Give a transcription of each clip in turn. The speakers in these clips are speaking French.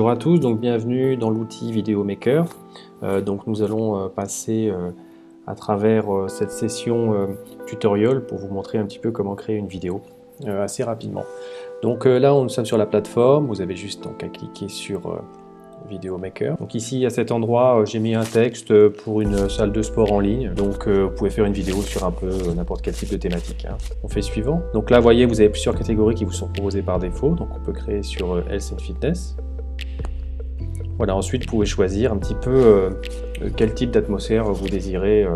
Bonjour à tous, donc bienvenue dans l'outil Video Maker. Donc nous allons passer à travers cette session tutoriel pour vous montrer un petit peu comment créer une vidéo assez rapidement. Donc là nous sommes sur la plateforme, vous avez juste donc à cliquer sur Video Maker. Donc ici à cet endroit j'ai mis un texte pour une salle de sport en ligne, donc vous pouvez faire une vidéo sur un peu n'importe quel type de thématique. On fait suivant. Donc là vous voyez vous avez plusieurs catégories qui vous sont proposées par défaut, donc on peut créer sur Health and Fitness. Voilà, ensuite vous pouvez choisir un petit peu quel type d'atmosphère vous désirez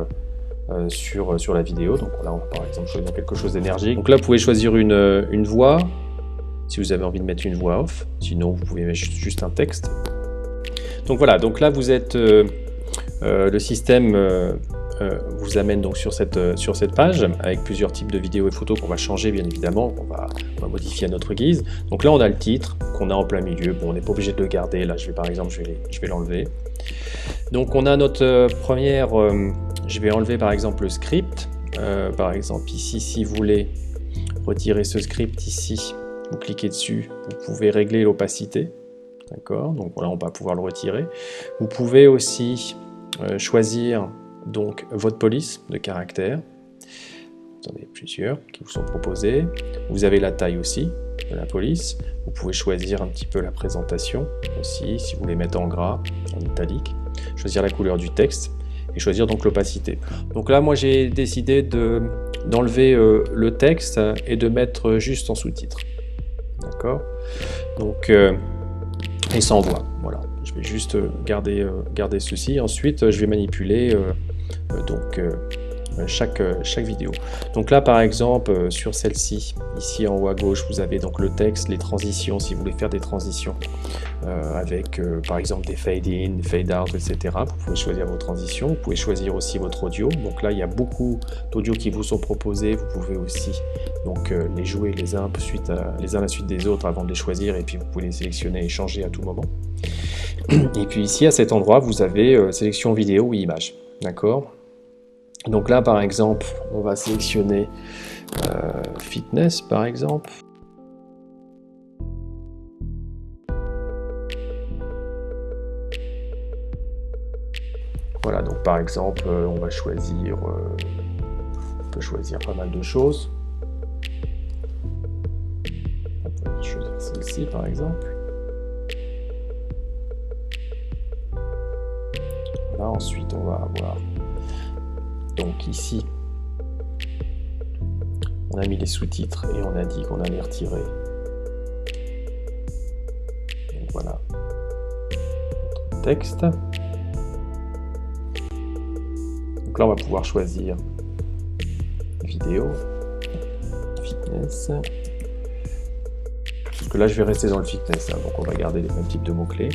sur la vidéo. Donc là on va par exemple choisir quelque chose d'énergique. Donc là vous pouvez choisir une voix, si vous avez envie de mettre une voix off, sinon vous pouvez mettre juste un texte. Donc voilà, donc là vous êtes, le système vous amène donc sur cette page avec plusieurs types de vidéos et photos qu'on va changer bien évidemment, on va modifier à notre guise. Donc là on a le titre qu'on a en plein milieu, bon on n'est pas obligé de le garder, là par exemple je vais l'enlever. Donc on a notre première, je vais enlever par exemple le script, par exemple ici si vous voulez retirer ce script ici, vous cliquez dessus, vous pouvez régler l'opacité. D'accord, donc voilà, on va pouvoir le retirer. Vous pouvez aussi choisir donc votre police de caractère. Vous en avez plusieurs qui vous sont proposés. Vous avez la taille aussi de la police. Vous pouvez choisir un petit peu la présentation aussi, si vous voulez mettre en gras, en italique. Choisir la couleur du texte et choisir donc l'opacité. Donc là, moi j'ai décidé d'enlever le texte et de mettre juste en sous-titre. D'accord, donc et sans voix, voilà. Je vais juste garder ceci. Ensuite, je vais manipuler chaque vidéo. Donc là, par exemple, sur celle-ci, ici en haut à gauche, vous avez donc le texte, les transitions, si vous voulez faire des transitions avec, par exemple, des fade-in, fade-out, etc. Vous pouvez choisir vos transitions. Vous pouvez choisir aussi votre audio. Donc là, il y a beaucoup d'audios qui vous sont proposés. Vous pouvez aussi donc les jouer les uns à la suite des autres avant de les choisir, et puis vous pouvez les sélectionner et changer à tout moment. Et puis ici, à cet endroit, vous avez sélection vidéo ou image. D'accord ? Donc là, par exemple, on va sélectionner fitness, par exemple. Voilà, donc par exemple, on va choisir, on peut choisir pas mal de choses. On peut choisir celle-ci, par exemple. Là, ensuite, on va avoir donc ici, on a mis les sous-titres et on a dit qu'on allait retirer. Donc voilà, notre texte. Donc là, on va pouvoir choisir vidéo, fitness. Parce que là, je vais rester dans le fitness, hein, donc on va garder les mêmes types de mots-clés.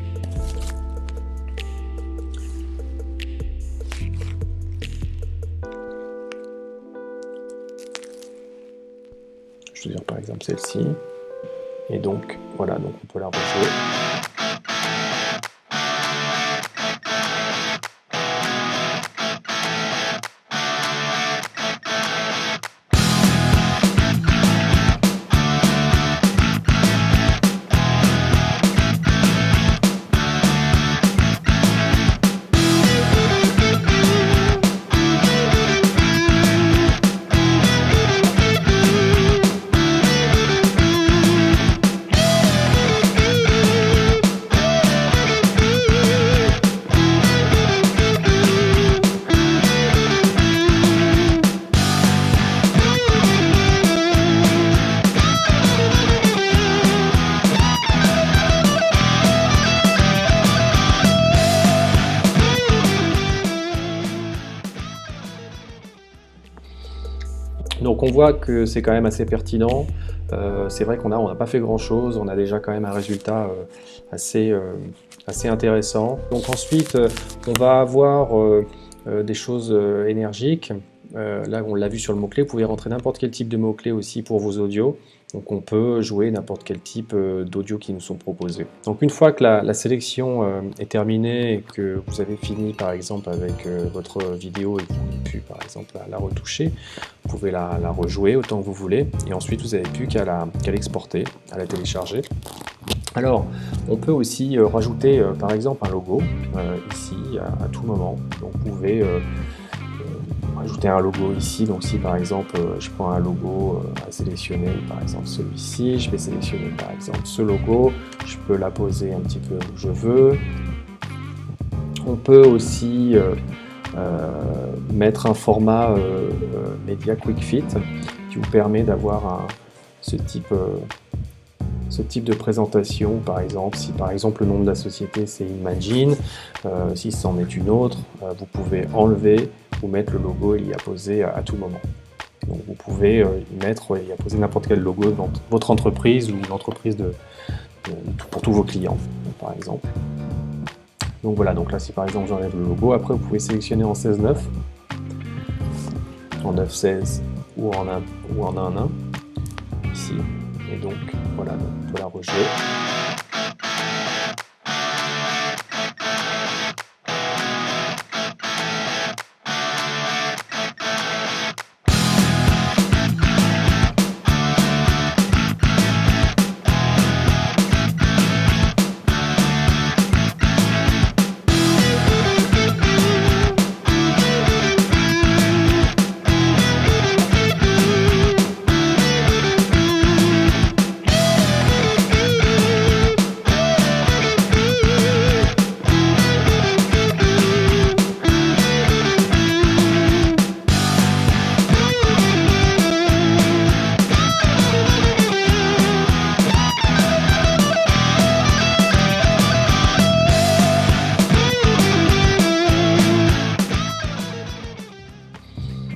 Je vais choisir par exemple celle-ci, et donc voilà, donc on peut la rejouer. Donc on voit que c'est quand même assez pertinent. C'est vrai qu'on n'a pas fait grand chose, on a déjà quand même un résultat assez intéressant. Donc ensuite on va avoir des choses énergiques. Là on l'a vu sur le mot-clé, vous pouvez rentrer n'importe quel type de mot-clé aussi pour vos audios. Donc on peut jouer n'importe quel type d'audio qui nous sont proposés. Donc une fois que la sélection est terminée et que vous avez fini par exemple avec votre vidéo et que vous n'avez plus par exemple la retoucher, vous pouvez la rejouer autant que vous voulez, et ensuite vous n'avez plus qu'à l'exporter, à la télécharger. Alors, on peut aussi rajouter par exemple un logo ici à tout moment. Donc vous pouvez rajouter un logo ici. Donc si par exemple je prends un logo à sélectionner, par exemple celui-ci, je vais sélectionner par exemple ce logo, je peux la poser un petit peu où je veux. On peut aussi mettre un format Media Quick Fit qui vous permet d'avoir ce type de présentation. Par exemple, si par exemple le nom de la société c'est Imagine, si c'en est une autre, vous pouvez enlever ou mettre le logo et l'y apposer à tout moment. Donc vous pouvez y mettre et y apposer n'importe quel logo dans votre entreprise ou l'entreprise pour tous vos clients, par exemple. Donc voilà, donc là si par exemple j'enlève le logo, après vous pouvez sélectionner en 16:9, en 9:16 ou en 1:1 ici. Et donc voilà, donc voilà rejet.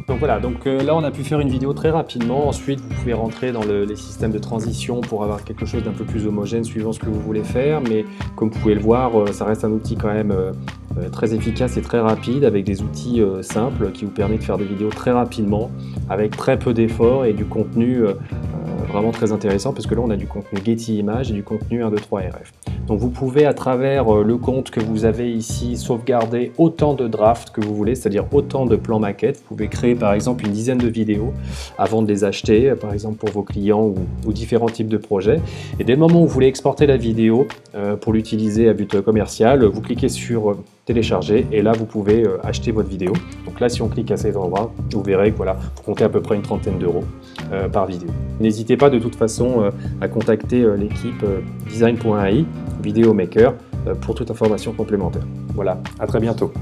Donc voilà, donc là on a pu faire une vidéo très rapidement. Ensuite vous pouvez rentrer dans les systèmes de transition pour avoir quelque chose d'un peu plus homogène suivant ce que vous voulez faire. Mais comme vous pouvez le voir, ça reste un outil quand même très efficace et très rapide, avec des outils simples qui vous permettent de faire des vidéos très rapidement, avec très peu d'efforts et du contenu vraiment très intéressant, parce que là on a du contenu Getty Images et du contenu 123RF. Donc vous pouvez à travers le compte que vous avez ici sauvegarder autant de drafts que vous voulez, c'est-à-dire autant de plans maquettes. Vous pouvez créer par exemple une dizaine de vidéos avant de les acheter, par exemple pour vos clients ou différents types de projets. Et dès le moment où vous voulez exporter la vidéo pour l'utiliser à but commercial, vous cliquez sur télécharger et là vous pouvez acheter votre vidéo. Donc là si on clique à cet endroit, vous verrez que voilà, vous comptez à peu près une trentaine d'euros par vidéo. N'hésitez pas de toute façon à contacter l'équipe design.ai Video Maker pour toute information complémentaire. Voilà, à très bientôt.